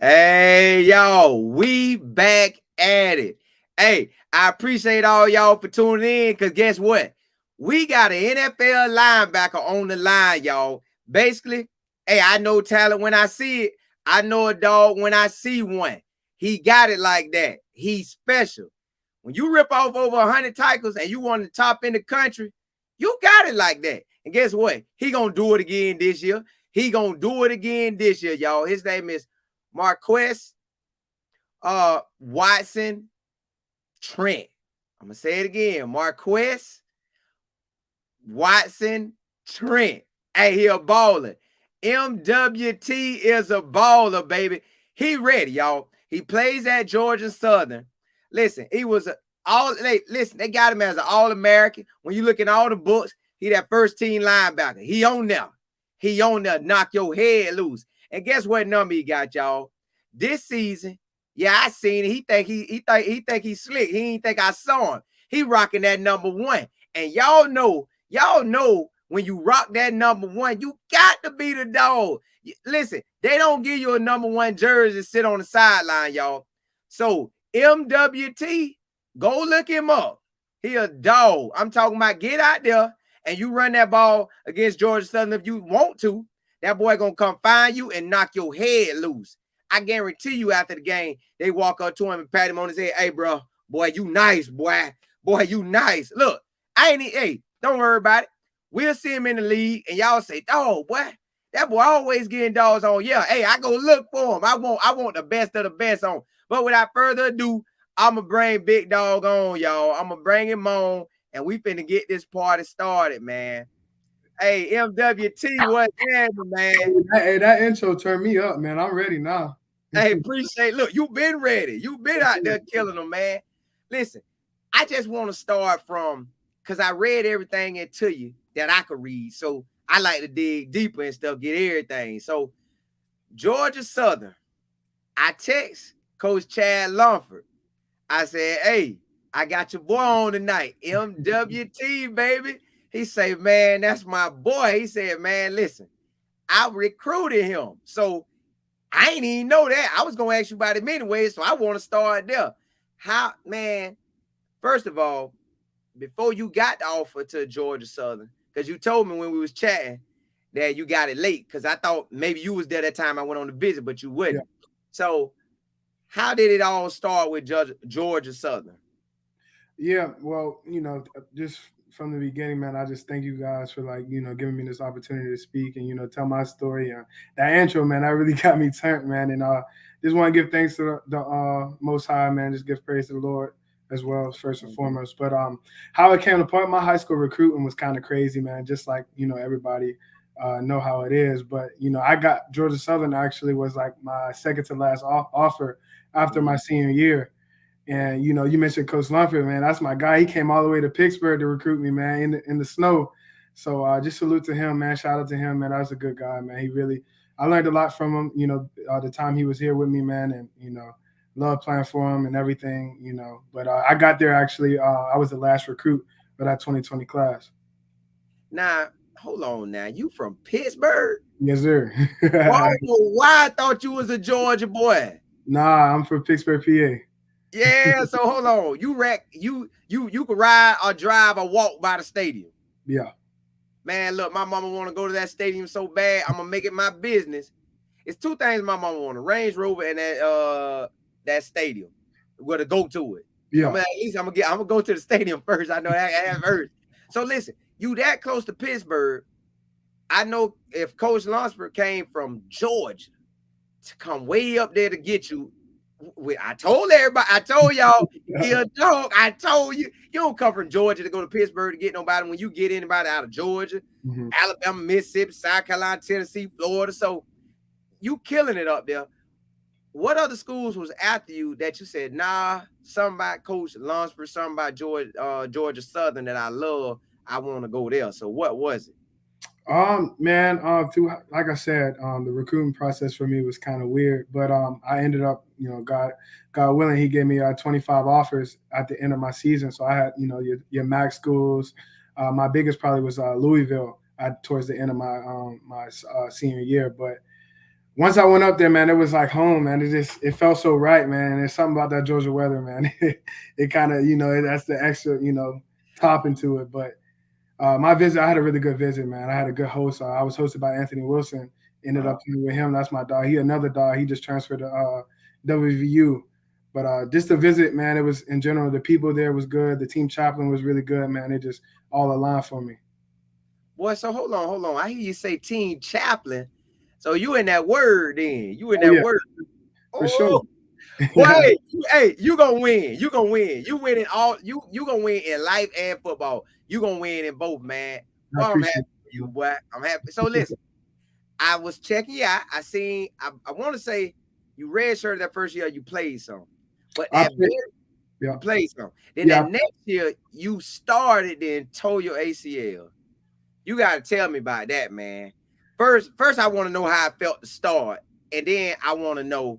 Hey, y'all, we back at it. Hey, I appreciate all y'all for tuning in because guess what? We got an NFL linebacker on the line, y'all. Basically, hey, I know talent when I see it. I know a dog when I see one. He got it like that. He's special. When you rip off over 100 tackles and you want the top in the country, you got it like that. And guess what? He gonna do it again this year. He gonna do it again this year, y'all. His name is Marques Watson-Trent. I'm gonna say it again. Marques Watson-Trent. Hey, he a baller. MWT is a baller, baby. He ready, y'all. He plays at Georgia Southern. Listen, he was they got him as an All-American. When you look in all the books, he that first team linebacker. He on there. He on there, knock your head loose. And guess what number he got, y'all? This season, yeah, I seen it. He think he's slick. He ain't think I saw him. He rocking that number 1. And y'all know when you rock that number 1, you got to be the dog. Listen, they don't give you a number 1 jersey to sit on the sideline, y'all. So MWT, go look him up. He a dog. I'm talking about get out there and you run that ball against Georgia Southern if you want to. That boy gonna come find you and knock your head loose. I guarantee you after the game, they walk up to him and pat him on his head. Hey, bro, boy, you nice, boy. Boy, you nice. Look, hey, don't worry about it. We'll see him in the league, and y'all say, oh, boy, that boy always getting dogs on. Yeah, hey, I go look for him. I want the best of the best on. But without further ado, I'm going to bring Big Dog on, y'all. I'm going to bring him on, and we finna get this party started, man. Hey, MWT, what's happening, man? Hey, that intro turned me up, man. I'm ready now. Hey, appreciate. Look, you've been ready. You've been out there killing them, man. Listen, I just want to start from because I read everything into you that I could read. So I like to dig deeper and stuff, get everything. So Georgia Southern, I text Coach Chad Lumford. I said, hey, I got your boy on tonight. MWT, baby. He said, man, that's my boy. He said, man, listen, I recruited him. So I ain't even know that. I was gonna ask you about him anyway, so I want to start there. How, man? First of all, before you got the offer to Georgia Southern, because you told me when we was chatting that you got it late, because I thought maybe you was there that time I went on the visit, but you wouldn't. Yeah. So, how did it all start with Georgia Southern? Yeah, well, just from the beginning, man, I just thank you guys for giving me this opportunity to speak and tell my story. That intro, man, that really got me turned, man. And just want to give thanks to the Most High, man. Just give praise to the Lord as well, first and foremost. But how it came apart, my high school recruiting was kind of crazy, man. Just like everybody know how it is. But I got Georgia Southern actually was like my second to last offer after my senior year. And you mentioned Coach Lumford, man. That's my guy. He came all the way to Pittsburgh to recruit me, man, in the snow. So just salute to him, man. Shout out to him, man. That was a good guy, man. I learned a lot from him. The time he was here with me, man, and love playing for him and everything. But I got there actually. I was the last recruit for that 2020 class. Now, hold on. Now, you from Pittsburgh? Yes, sir. Why I thought you was a Georgia boy? Nah, I'm from Pittsburgh, PA. Yeah, so hold on. You could ride or drive or walk by the stadium. Yeah. Man, look, my mama want to go to that stadium so bad. I'm gonna make it my business. It's two things my mama want: a Range Rover and that stadium. We're gonna go to it. Yeah. I'm gonna go to the stadium first. I know that first. So listen, you that close to Pittsburgh. I know if Coach Lunsford came from Georgia to come way up there to get you. I told everybody, I told y'all, he a dog. I told you, you don't come from Georgia to go to Pittsburgh to get nobody. When you get anybody out of Georgia, Alabama, Mississippi, South Carolina, Tennessee, Florida, so you killing it up there. What other schools was after you that you said, nah, something about Coach Lunsford, something about Georgia Southern that I love, I want to go there. So what was it? Man, through like I said, the recruiting process for me was kind of weird, but I ended up, God willing, he gave me 25 offers at the end of my season. So I had, your MAC schools. My biggest probably was Louisville towards the end of my senior year. But once I went up there, man, it was like home, man. It felt so right, man. And there's something about that Georgia weather, man. It kind of, that's the extra, topping to it. But my visit, I had a really good visit, man. I had a good host. I was hosted by Anthony Wilson. Ended up playing with him. That's my dog. He another dog. He just transferred to WVU. But just the visit, man, it was in general. The people there was good. The team chaplain was really good, man. It just all aligned for me. Boy, so hold on. I hear you say team chaplain. So you in that word then. You in that Yeah, word. for sure. Oh, boy, hey, you gonna win. You gonna win. You win in all. You gonna win in life and football. You gonna win in both, man. I Boy, I'm happy appreciate for you, boy. I'm happy. So listen, I was checking you out. I seen. I want to say you redshirted that first year. You played some, but I that play, very yeah, you played some. Then yeah. that next year you started, then tore your ACL. You got to tell me about that, man. First, I want to know how I felt to start, and then I want to know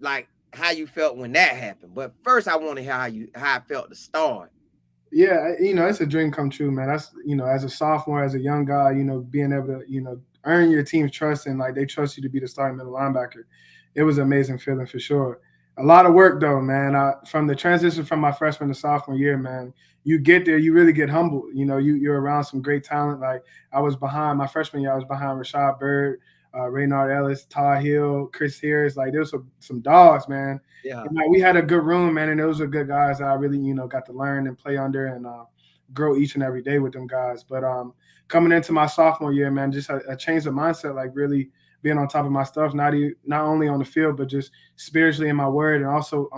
like how you felt when that happened. But first, I want to hear how I felt to start. Yeah, it's a dream come true, man. That's as a sophomore, as a young guy, being able to earn your team's trust and like they trust you to be the starting middle linebacker. It was an amazing feeling for sure. A lot of work though, man. From the transition from my freshman to sophomore year, man, you get there, you really get humbled. You're around some great talent. Like I was behind my freshman year, I was behind Rashad Bird, Raynard Ellis, Todd Hill, Chris Harris. Like there was some dogs, man. Yeah, And like we had a good room, man, and those are good guys that I really, got to learn and play under and grow each and every day with them guys. But coming into my sophomore year, man, just a change of mindset, like really being on top of my stuff, not only on the field, but just spiritually in my word and also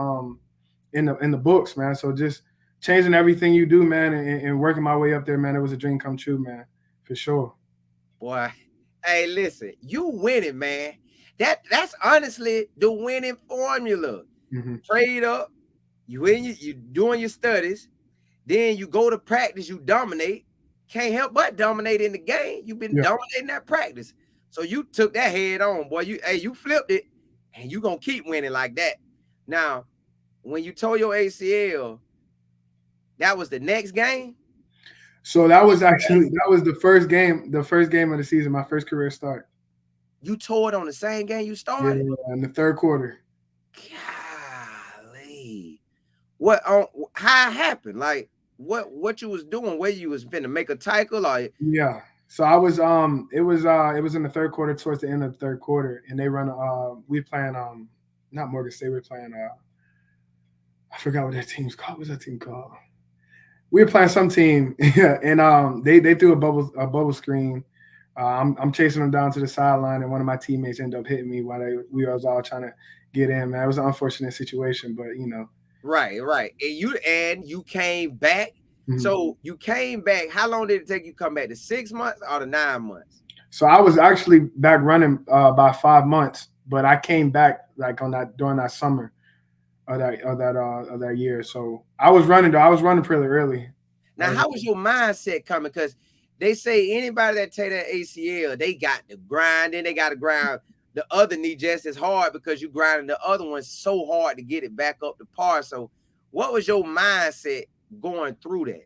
in the books, man. So just changing everything you do, man, and working my way up there, man. It was a dream come true, man, for sure. boy. Hey, listen, you winning, man. That's honestly the winning formula. Mm-hmm. Trade up, you doing your studies, then you go to practice, you dominate. Can't help but dominate in the game. You've been Yeah. dominating that practice. So you took that head on, boy. You flipped it, and you gonna keep winning like that. Now, when you tore your ACL, that was the next game. So that was the first game of the season, my first career start. You tore it on the same game you Yeah, started. in the third quarter. Golly, what on how it happened? Like what you was doing? Where you was finna make a tackle? Or Yeah. So I was it was in the third quarter, towards the end of the third quarter, and they run we playing not Morgan State, we're playing I forgot what that team's called. What's that team called? We were playing some team, and they threw a bubble screen. I'm chasing them down to the sideline, and one of my teammates ended up hitting me while we was all trying to get in. Man, it was an unfortunate situation, but right. And you came back. Mhm. So you came back. How long did it take you to come back? The 6 months or the 9 months? So I was actually back running by 5 months, but I came back like on that during that summer of that year. So I was running though. I was running pretty early. I Now, was, how was your mindset coming? Because they say anybody that take that ACL, they got to grind, then they got to grind the other knee just as hard because you grinding the other one so hard to get it back up to par. So, what was your mindset going through that?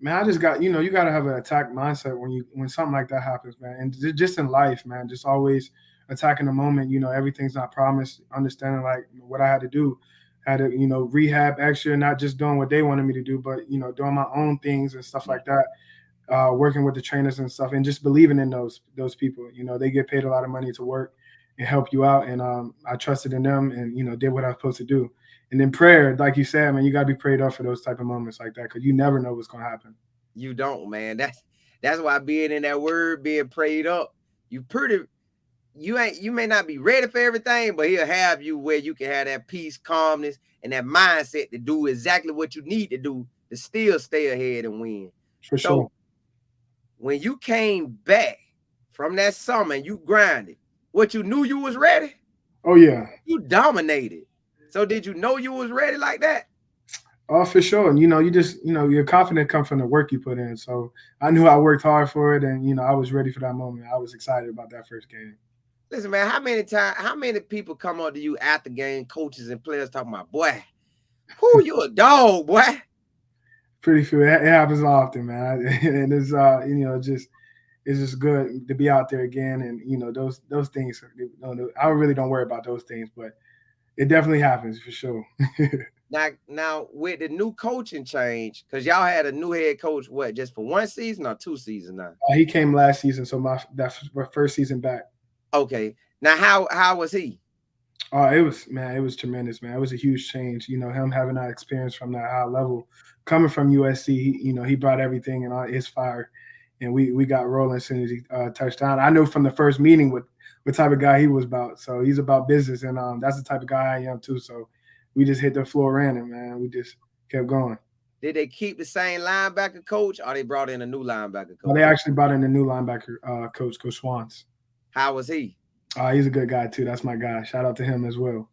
man, I just got you got to have an attack mindset when something like that happens, man. And just in life, man, just always attacking the moment. Everything's not promised. Understanding like what I had to do, had to rehab extra, not just doing what they wanted me to do, but doing my own things and stuff like that. Working with the trainers and stuff, and just believing in those people. They get paid a lot of money to work and help you out, and I trusted in them, and did what I was supposed to do. And then prayer, like you said, man, you gotta be prayed up for those type of moments like that because you never know what's gonna happen. You don't, man. That's why being in that word, being prayed up, you may not be ready for everything, but he'll have you where you can have that peace, calmness, and that mindset to do exactly what you need to do to still stay ahead and win. For So sure. when you came back from that summer and you grinded, what you knew you was ready, Oh yeah. you dominated. So did you know you was ready like that? Oh, for sure. And you just your confidence comes from the work you put in. So I knew I worked hard for it, and I was ready for that moment. I was excited about that first game. Listen, man, how many people come up to you after game, coaches and players talking about, boy, who you a dog, boy? Pretty few. It happens often, man. And it's just it's just good to be out there again. And those things, I really don't worry about those things, but it definitely happens for sure. Now with the new coaching change, because y'all had a new head coach, what, just for 1 season or 2 seasons now? He came last season, so that's my first season back. Okay. Now how was he? Oh, it was tremendous, man. It was a huge change. Him having that experience from that high level, coming from USC. He brought everything and all his fire, and we got rolling as soon as he touched down. I knew from the first meeting what type of guy he was about. So he's about business, and that's the type of guy I am too. So we just hit the floor running, man. We just kept going. Did they keep the same linebacker coach, or they brought in a new linebacker Well, coach? they actually brought in a new linebacker Coach Swans. How was he? He's a good guy too. That's my guy. Shout out to him as well.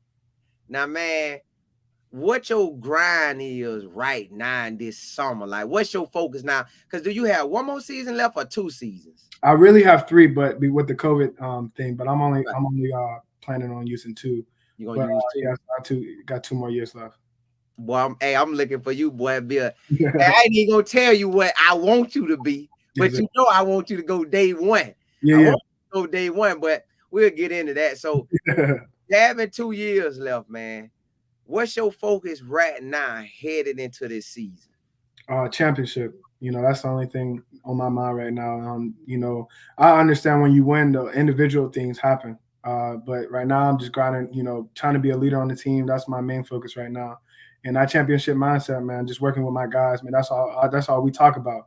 Now, man, what your grind is right now in this summer? Like, what's your focus now? Because do you have one more season left or 2 seasons? I really have three, but with the COVID thing, but I'm only planning on using two. You gonna But use two? yeah, got 2 more years left. Boy, I'm looking for you, boy. I ain't even gonna tell you what I want you to be, but you know I want you to go day one. Yeah, I yeah. want you to go day one, but we'll get into that. So having 2 years left, man. What's your focus right now headed into this season? Championship. That's the only thing on my mind right now. I understand when you win, the individual things happen. But right now, I'm just grinding. Trying to be a leader on the team. That's my main focus right now. And that championship mindset, man. Just working with my guys, man. That's all. That's all we talk about.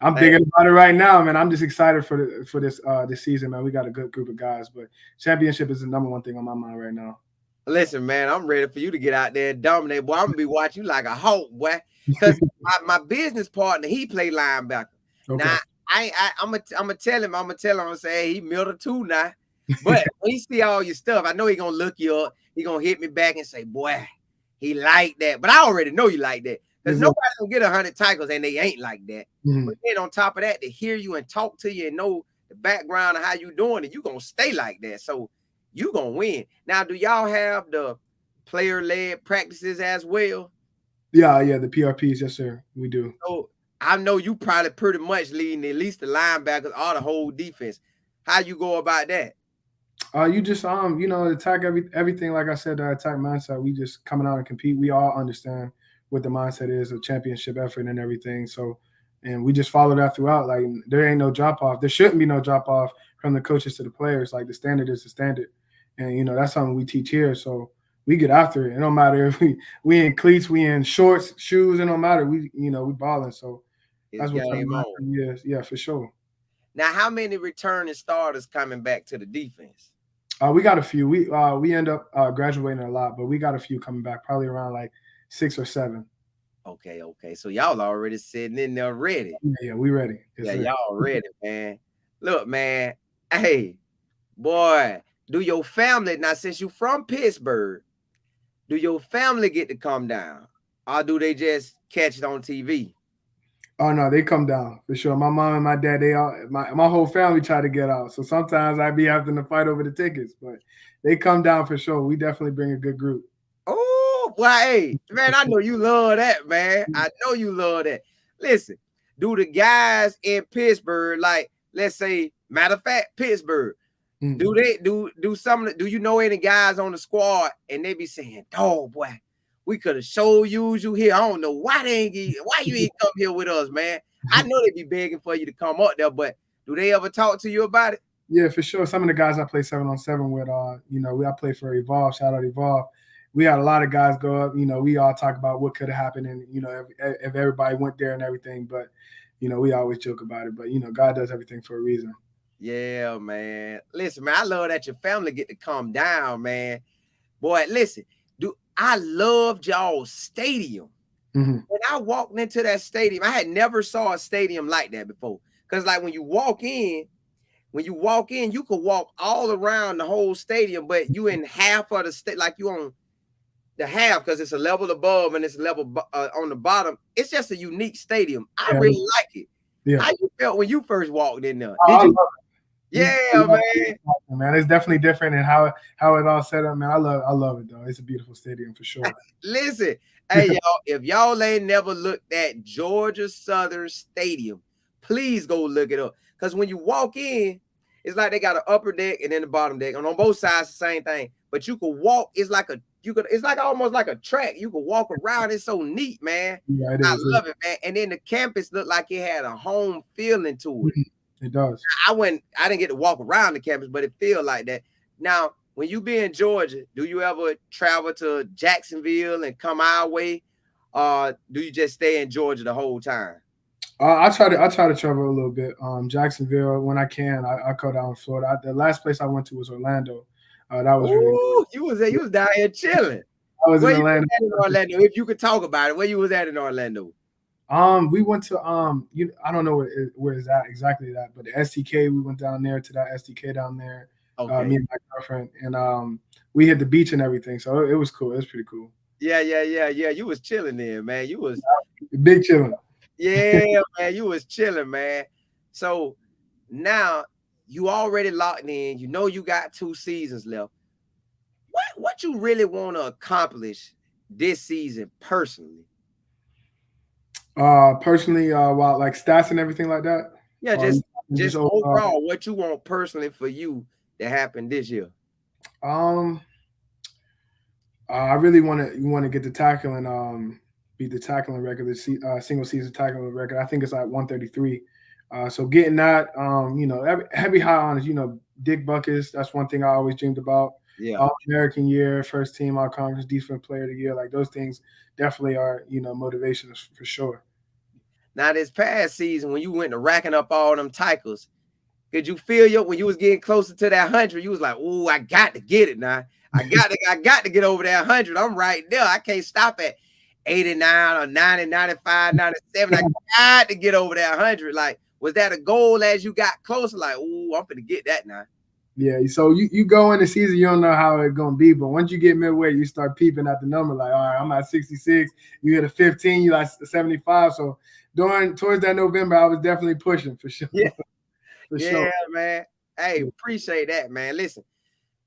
I'm thinking about it right now, man. I'm just excited for this season, man. We got a good group of guys, but championship is the number one thing on my mind right now. Listen, man, I'm ready for you to get out there and dominate. Boy, I'm gonna be watching you like a hawk, boy. Because my business partner, he played linebacker. Okay. Now, I'm gonna tell him. I'm gonna say, hey, he middle two now. But when he see all your stuff, I know he gonna look you up. He gonna hit me back and say, boy, he like that. But I already know you like that. Because nobody's gonna get 100 tackles and they ain't like that. Mm-hmm. But then on top of that, to hear you and talk to you and know the background of how you doing it, you gonna stay like that. So you gonna win. Now, do y'all have the player-led practices as well? Yeah, the PRPs, yes, sir. We do. So I know you probably pretty much leading at least the linebackers or the whole defense. How you go about that? You just attack everything. Like I said, the attack mindset. We just coming out and compete. We all understand what the mindset is, a championship effort and everything. So, and we just follow that throughout. Like there ain't no drop off. There shouldn't be no drop off from the coaches to the players. Like the standard is the standard, and that's something we teach here. So we get after it. It don't matter if we in cleats, we in shorts, shoes. It don't matter. We balling. So that's what time is. Yeah, for sure. Now, how many returning starters coming back to the defense? We got a few. We end up graduating a lot, but we got a few coming back, probably around like 6 or 7. Okay. So y'all already sitting in there ready. Yeah, we ready. Yes, yeah, y'all ready, man. Look, man. Hey, boy, do your family, now since you from Pittsburgh, do your family get to come down? Or do they just catch it on TV? Oh no, they come down for sure. My mom and my dad, they all my whole family try to get out. So sometimes I be having to fight over the tickets, but they come down for sure. We definitely bring a good group. Oh, well, hey, man, I know you love that, man. I know you love that. Listen, do the guys in Pittsburgh, like, let's say, matter of fact, Pittsburgh, do they do some? Do you know any guys on the squad and they be saying, "Oh boy, we could have sure used you here. I don't know why you ain't come here with us, man." I know they be begging for you to come up there, but do they ever talk to you about it? Yeah, for sure. Some of the guys I play 7-on-7 with, I play for Evolve. Shout out Evolve. We had a lot of guys go up. We all talk about what could have happened, and if everybody went there and everything. But we always joke about it. But God does everything for a reason. Yeah, man. Listen, man, I love that your family get to come down, man. Boy, listen, I loved y'all's stadium. Mm-hmm. When I walked into that stadium, I had never saw a stadium like that before. Because like when you walk in, you could walk all around the whole stadium, but you in half of the state, like you on the half, because it's a level above and it's a level on the bottom. It's just a unique stadium. I really like it. Yeah. How you felt when you first walked in there? Did you? Yeah, man. It's definitely different, and how it all set up, man. I love it though. It's a beautiful stadium for sure. Listen, hey y'all, if y'all ain't never looked at Georgia Southern Stadium, please go look it up. Because when you walk in, it's like they got an upper deck and then the bottom deck, and on both sides the same thing. But you could walk. It's like almost like a track. You could walk around. It's so neat, man. Yeah, it I is. love it, man. And then the campus looked like it had a home feeling to it. It does. I didn't get to walk around the campus, but it feel like that. Now, when you be in Georgia, do you ever travel to Jacksonville and come our way, or do you just stay in Georgia the whole time? I try to travel a little bit. Jacksonville when I can. I go down to Florida. The last place I went to was Orlando. That was really. Ooh, you was down here chilling. I was Where in you was Orlando. at in Orlando? If you could talk about it, where you was at in Orlando? We went to I don't know where is that exactly that, but the STK, we went down there to that STK down there. Okay. Me and my girlfriend, and we hit the beach and everything, so it was cool. It was pretty cool. Yeah. You was chilling there, man. You was Big chilling. yeah, man. You was chilling, man. So now you already locked in. You know you got 2 seasons left. What you really want to accomplish this season personally? Personally, while like stats and everything like that. Yeah, Or just overall, what you want personally for you to happen this year? Um, I really want to get the tackling beat the tackling record, the single season tackling record. I think it's like 133. So getting that, heavy high honors, Dick Buckets. That's one thing I always dreamed about. Yeah. All American year, first team, all conference, defensive player of the year. Like those things definitely are, motivations for sure. Now this past season, when you went to racking up all them tackles, could you feel when you was getting closer to that 100? You was like, "Oh, I got to get it now. I got to get over that 100. I'm right there. I can't stop at 89 or 90, 95, 97. I got to get over that 100." Like, was that a goal as you got closer? Like, "Oh, I'm gonna get that now." Yeah, so you go in the season, you don't know how it's gonna be, but once you get midway, you start peeping at the number. Like, all right, I'm at 66. You hit a 15, you like 75. So towards that November, I was definitely pushing for sure. Yeah, for yeah, sure. man. Hey, appreciate that, man. Listen,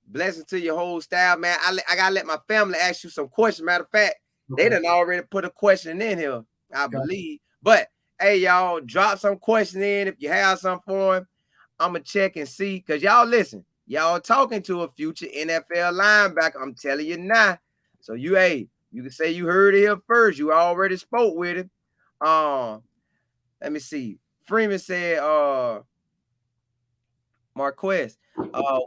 blessings to your whole staff, man. I gotta let my family ask you some questions. Matter of fact, they done already put a question in here, I believe. But hey, y'all, drop some question in if you have some for him. I'ma check and see, because y'all listen, y'all talking to a future NFL linebacker. I'm telling you now. So you can say you heard it here first. You already spoke with him. Let me see. Freeman said, Marques,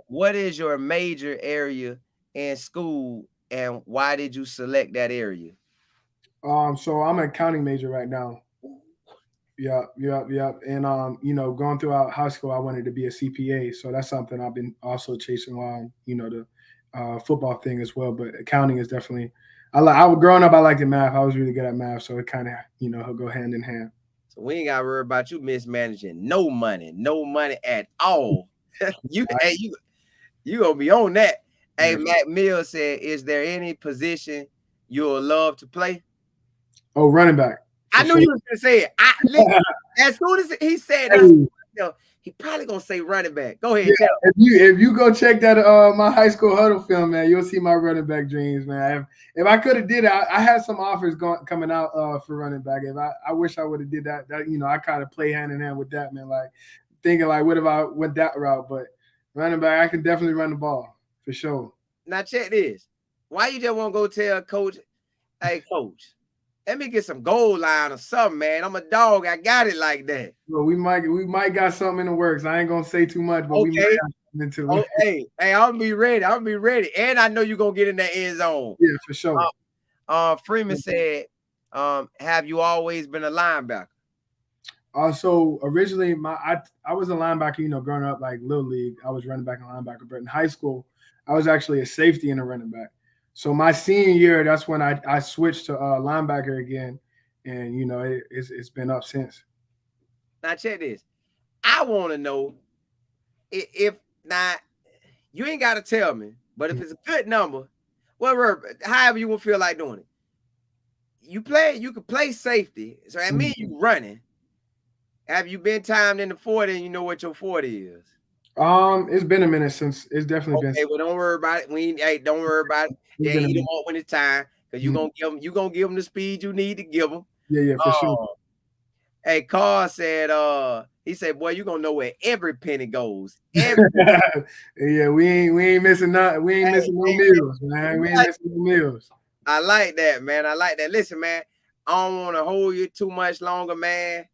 what is your major area in school and why did you select that area? So I'm an accounting major right now. Yeah. And going throughout high school, I wanted to be a CPA. So that's something I've been also chasing while the football thing as well. But accounting is definitely I was growing up. I liked the math. I was really good at math, so it kind of he'll go hand in hand. So we ain't got to worry about you mismanaging no money at all. you gonna be on that. Hey, Matt Mills said, "Is there any position you would love to play?" Oh, running back. I knew you was gonna say it. As soon as he said that, he probably gonna say running back. Go ahead. Yeah, if you go check that my high school huddle film, man, you'll see my running back dreams, man. If I could have did it, I had some offers coming out for running back. If I wish I would have did that. I kind of play hand in hand with that, man. Like thinking like, what if I went that route? But running back, I can definitely run the ball for sure. Now check this. Why you just want to go tell coach, "Hey, coach, let me get some goal line or something, man. I'm a dog. I got it like that." Well, we might got something in the works. I ain't gonna say too much, but we might got something into the works. Hey, I'll be ready. And I know you're gonna get in that end zone. Yeah, for sure. Freeman said, have you always been a linebacker? So originally, I was a linebacker. Growing up, like little league, I was running back and linebacker. But in high school, I was actually a safety and a running back. So my senior year, that's when I switched to linebacker again, and it's been up since. Now check this. I want to know if not. You ain't got to tell me, but if it's a good number, whatever, however you will feel like doing it, you could play safety. So that means you running. Have you been timed in the 40 and you know what your 40 is? It's been a minute since. It's definitely been. Okay, well, don't worry about it. Don't worry about it. Yeah, eat them up when it's time, because you gonna give them the speed you need to give them. Yeah, for sure. Hey, Carl said He said, boy, you're gonna know where every penny goes. Every Yeah, we ain't missing nothing. We ain't missing no meals, man. We ain't missing no meals. I like that, man. I like that. Listen, man, I don't want to hold you too much longer, man.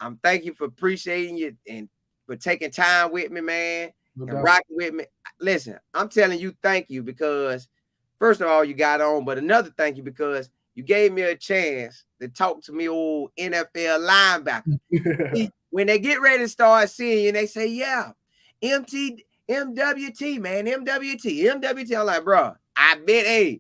I'm thank you for appreciating you and for taking time with me, man, and rocking with me. Listen, I'm telling you thank you because first of all, you got on, but another thank you because you gave me a chance to talk to me old NFL linebacker. When they get ready to start seeing you, they say, yeah, MWT, man, MWT. I'm like, bro, I bet, hey,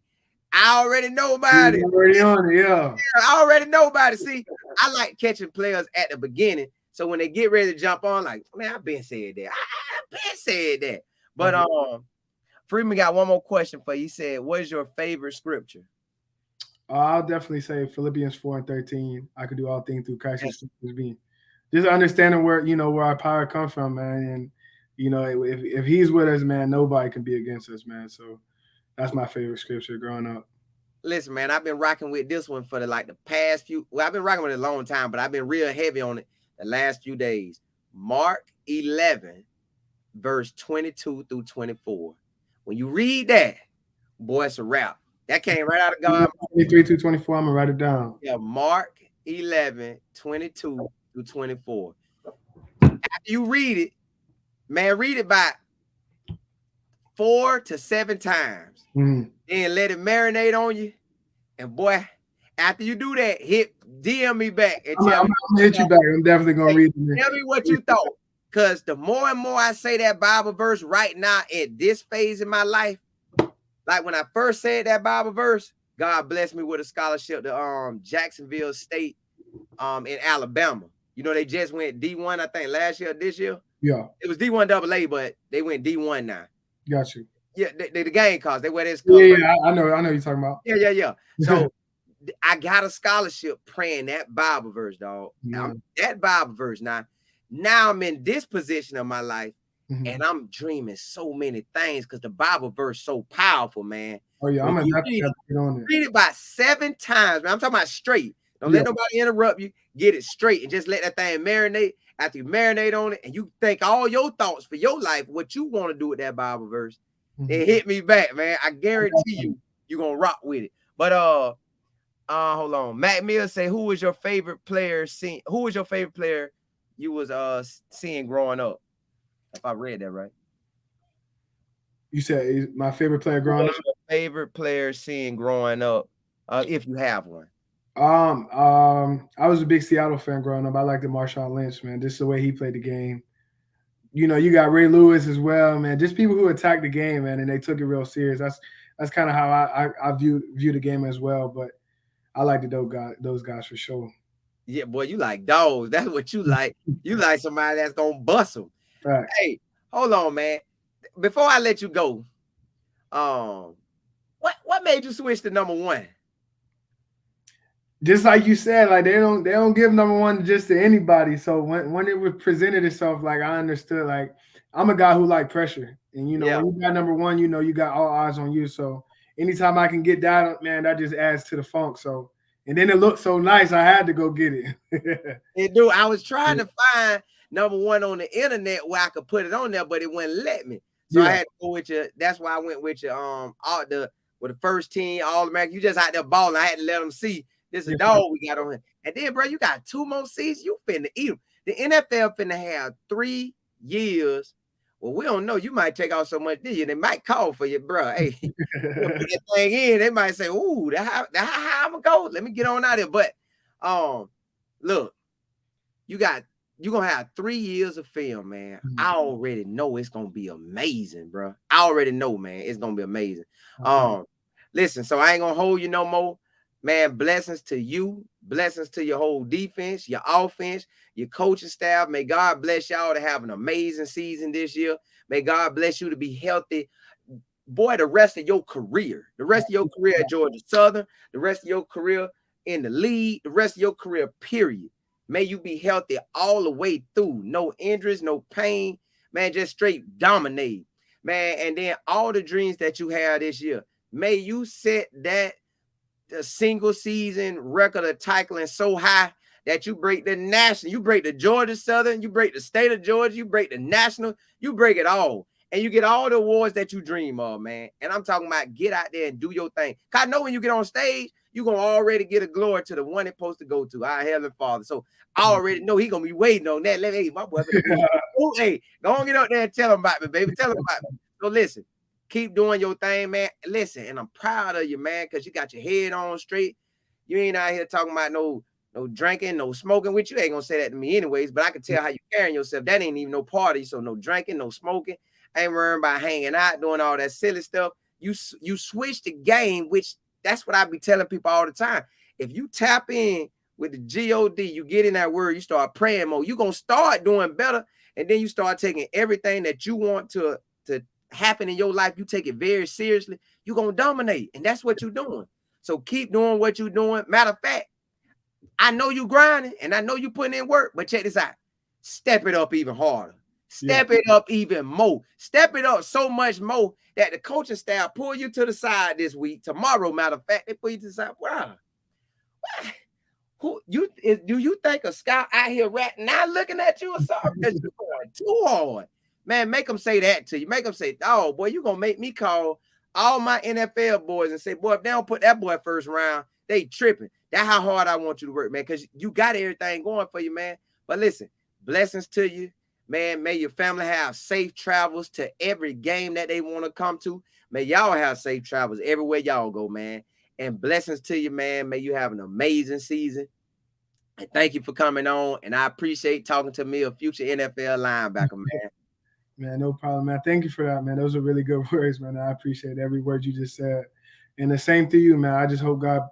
I already know about it. Already on it, yeah. I already know about it. See, I like catching players at the beginning. So when they get ready to jump on, like, man, I've been said that. I've been said that. But Freeman got one more question for you. He said, what is your favorite scripture? I'll definitely say Philippians 4:13. I could do all things through Christ who strengthens me. Just understanding where where our power comes from, man. And if he's with us, man, nobody can be against us, man. So that's my favorite scripture growing up. Listen, man, I've been rocking with this one for the past few. Well, I've been rocking with it a long time, but I've been real heavy on it the last few days. Mark 11, verse 22 through 24. When you read that, boy, it's a wrap. That came right out of God. 23 through 24. I'm gonna write it down. Yeah, Mark 11, 22 through 24. After you read it, man, read it by 4 to 7 times. Then let it marinate on you. And boy, after you do that, DM me back and tell me. I'm gonna hit you back. I'm definitely gonna read it. Tell me what you thought. Because the more and more I say that Bible verse right now at this phase in my life, like when I first said that Bible verse, God blessed me with a scholarship to Jacksonville State in Alabama. You know, they just went D1, I think, last year or this year. Yeah. It was D1 AA, but they went D1 now. Got you. Yeah, the game cost. They wear this. Yeah, I know you're talking about. Yeah. So I got a scholarship praying that Bible verse, dog. That Bible verse. Now I'm in this position of my life, and I'm dreaming so many things because the Bible verse so powerful, man. Oh yeah, I'm gonna definitely get on it. Read it about 7 times, man. I'm talking about straight. Don't let nobody interrupt you. Get it straight and just let that thing marinate. After you marinate on it, and you think all your thoughts for your life, what you want to do with that Bible verse, then hit me back, man. I guarantee you're gonna rock with it. But hold on. Matt Mills say, who was your favorite player you was seeing growing up? If I read that right. You said my favorite player growing up? Your favorite player seeing growing up, if you have one. I was a big Seattle fan growing up. I liked the Marshawn Lynch, man. Just the way he played the game. You know, you got Ray Lewis as well, man. Just people who attacked the game, man, and they took it real serious. That's kind of how I view the game as well. But I liked those guys for sure. Yeah, boy, you like dogs. That's what you like. You like somebody that's gonna bust them. Right. Hey, hold on, man. Before I let you go, what made you switch to number 1? Just like you said, like they don't give number 1 just to anybody. So when it was presented itself, like I understood, like I'm a guy who like pressure, and when you got number 1, you got all eyes on you. So anytime I can get that, man, that just adds to the funk. So and then it looked so nice, I had to go get it. It do. I was trying to find number 1 on the internet where I could put it on there, but it wouldn't let me. So I had to go with you. That's why I went with you. With the first team, all American. You just out there balling. I had to let them see. This is a dog we got on here. And then, bro, you got 2 more seasons. You finna eat them. The NFL finna have 3 years. Well, we don't know. You might take out so much, they might call for you, bro. Hey, put that thing in. They might say, ooh, that's how I'm gonna go. Let me get on out of here. But look, you're gonna have 3 years of film, man. I already know it's gonna be amazing, bro. I already know, man, it's gonna be amazing. Listen, so I ain't gonna hold you no more. Man, blessings to you, blessings to your whole defense, your offense, your coaching staff. May God bless y'all to have an amazing season this year. May God bless you to be healthy. Boy, the rest of your career, at Georgia Southern, the rest of your career in the league, the rest of your career, period. May you be healthy all the way through. No injuries, no pain. Man, just straight dominate. Man, and then all the dreams that you have this year, may you set the single season record of tackling so high that you break the national, you break the Georgia Southern, you break the state of Georgia, you break the national, you break it all. And you get all the awards that you dream of, man. And I'm talking about get out there and do your thing. Cause I know when you get on stage, you're gonna already get a glory to the one it's supposed to go to, our Heavenly Father. So I already know he gonna be waiting on that. Hey, my boy, hey, go on, get up there and tell him about me, baby. Tell him about me. So listen, keep doing your thing, man. Listen, and I'm proud of you, man, because you got your head on straight. You ain't out here talking about no drinking, no smoking, which you ain't gonna say that to me anyways, but I can tell how you carrying yourself. That ain't even no party, so no drinking, no smoking. I ain't worrying about hanging out, doing all that silly stuff. You switch the game, which that's what I be telling people all the time. If you tap in with the God, you get in that word, you start praying more, you're gonna start doing better, and then you start taking everything that you want to happen in your life, you take it very seriously, you're gonna dominate, and that's what you're doing. So keep doing what you're doing. Matter of fact, I know you grinding and I know you putting in work, but check this out. Step it up even harder. Step it up even more. Step it up so much more that the coaching staff pull you to the side this week. Tomorrow, matter of fact, they pull you to the side. Wow. Do you think a scout out here ratting not looking at you or something? Because you're going too hard. Man, make them say that to you. Make them say, oh, boy, you're going to make me call all my NFL boys and say, boy, if they don't put that boy first round, they tripping. That's how hard I want you to work, man, because you got everything going for you, man. But listen, blessings to you, man. May your family have safe travels to every game that they want to come to. May y'all have safe travels everywhere y'all go, man. And blessings to you, man. May you have an amazing season. And thank you for coming on. And I appreciate talking to me, a future NFL linebacker, man. Man, no problem, man. Thank you for that, man. Those are really good words, man. I appreciate every word you just said. And the same to you, man. I just hope God,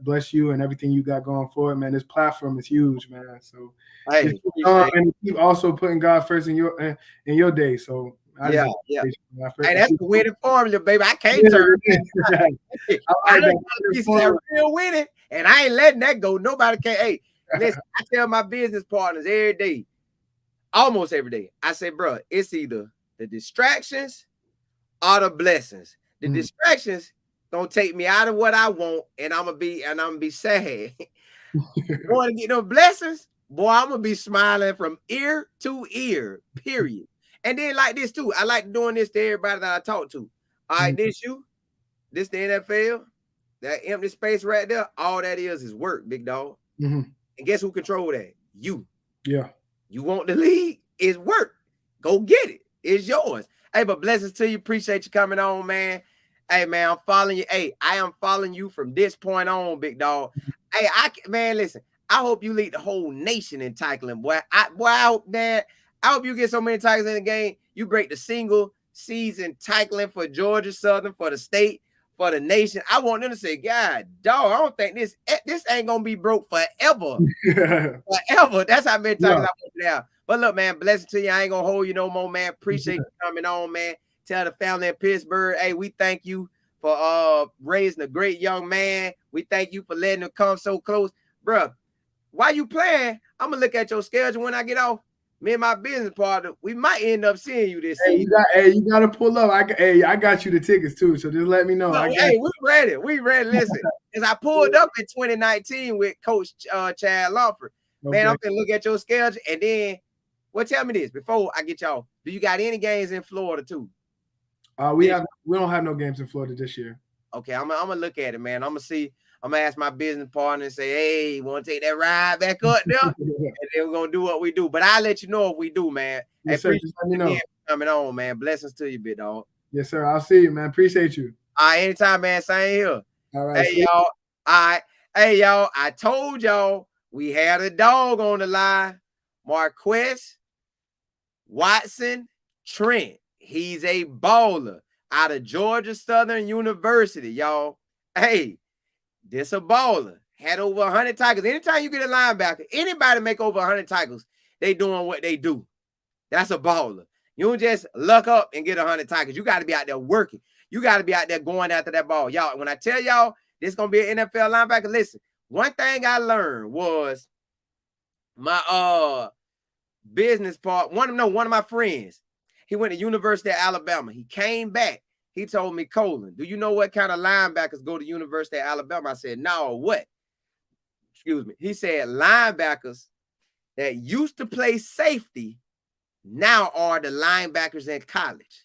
bless you and everything you got going forward, man. This platform is huge, man. So hey, and keep also putting God first in your day. So yeah. Hey, that's the winning formula, baby. I can't turn it. I done got a piece of that real winning, and I ain't letting that go. Nobody can. Hey, listen, I tell my business partners every day, almost every day, I say, bro, it's either the distractions or the blessings. The distractions gonna take me out of what I want, and I'm gonna be sad. Want to get no blessings, boy, I'm gonna be smiling from ear to ear, period. And then like this too, I like doing this to everybody that I talk to. All right, this the NFL, that empty space right there, all that is work, big dog. And guess who control that? You. Yeah. You want the league? It's work. Go get it. It's yours. Hey, but blessings to you. Appreciate you coming on, man. Hey, man, I'm following you. Hey, I am following you from this point on, big dog. Hey, man, listen. I hope you lead the whole nation in tackling, boy. I hope you get so many tackles in the game. You break the single season tackling for Georgia Southern, for the state, for the nation. I want them to say, God, dog, I don't think this ain't gonna be broke forever. Forever. That's how many tackles I want you now. But look, man, blessing to you. I ain't gonna hold you no more, man. Appreciate you coming on, man. Tell the family in Pittsburgh, hey, we thank you for raising a great young man. We thank you for letting him come so close. Bro, while you playing, I'm gonna look at your schedule when I get off. Me and my business partner, we might end up seeing you this season. You gotta pull up. I got you the tickets too, so just let me know. Hey, we ready. We ready. Listen, as I pulled up in 2019 with Coach Chad Lawford. Okay. Man, I'm gonna look at your schedule, and then tell me this before I get y'all. Do you got any games in Florida too? We don't have no games in Florida this year. Okay, I'm gonna look at it, man. I'm gonna see. I'm gonna ask my business partner and say, hey, you want to take that ride back up there? And then we're gonna do what we do. But I'll let you know if we do, man. Yes, sir. Just let me know. Coming on, man. Blessings to you, big dog. Yes, sir. I'll see you, man. Appreciate you. All right, anytime, man. Same here. All right. Hey, y'all. All right. Hey, y'all. I told y'all we had a dog on the line. Marques Watson-Trent. He's a baller out of Georgia Southern University, y'all. Hey, this a baller. Had over 100 tackles. Anytime you get a linebacker, anybody make over 100 tackles, they doing what they do. That's a baller. You don't just luck up and get 100 tackles. You got to be out there working. You got to be out there going after that ball. Y'all, when I tell y'all this is going to be an NFL linebacker, listen, one thing I learned was my business part, one of my friends, he went to University of Alabama. He came back. He told me, Colin, do you know what kind of linebackers go to University of Alabama? I said, no, what? excuse me, he said linebackers that used to play safety now are the linebackers in college.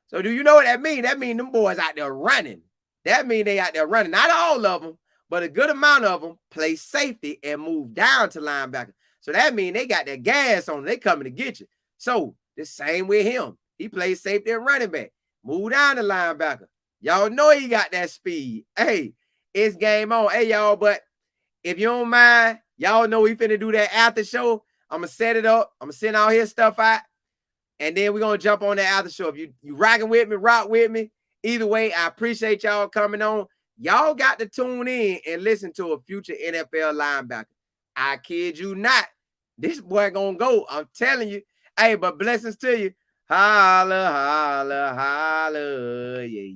So do you know what that means? That means them boys out there running. That means they out there running. Not all of them, but a good amount of them play safety and move down to linebacker. So that means they got their gas on them. They coming to get you. So the same with him. He plays safety and running back. Move down to linebacker. Y'all know he got that speed. Hey, it's game on. Hey, y'all, but if you don't mind, y'all know we finna do that after show. I'm going to set it up. I'm going to send all his stuff out. And then we're going to jump on that after show. If you rocking with me, rock with me. Either way, I appreciate y'all coming on. Y'all got to tune in and listen to a future NFL linebacker. I kid you not. This boy going to go. I'm telling you. Hey, but blessings to you. Holla, holla, holla. Yeah.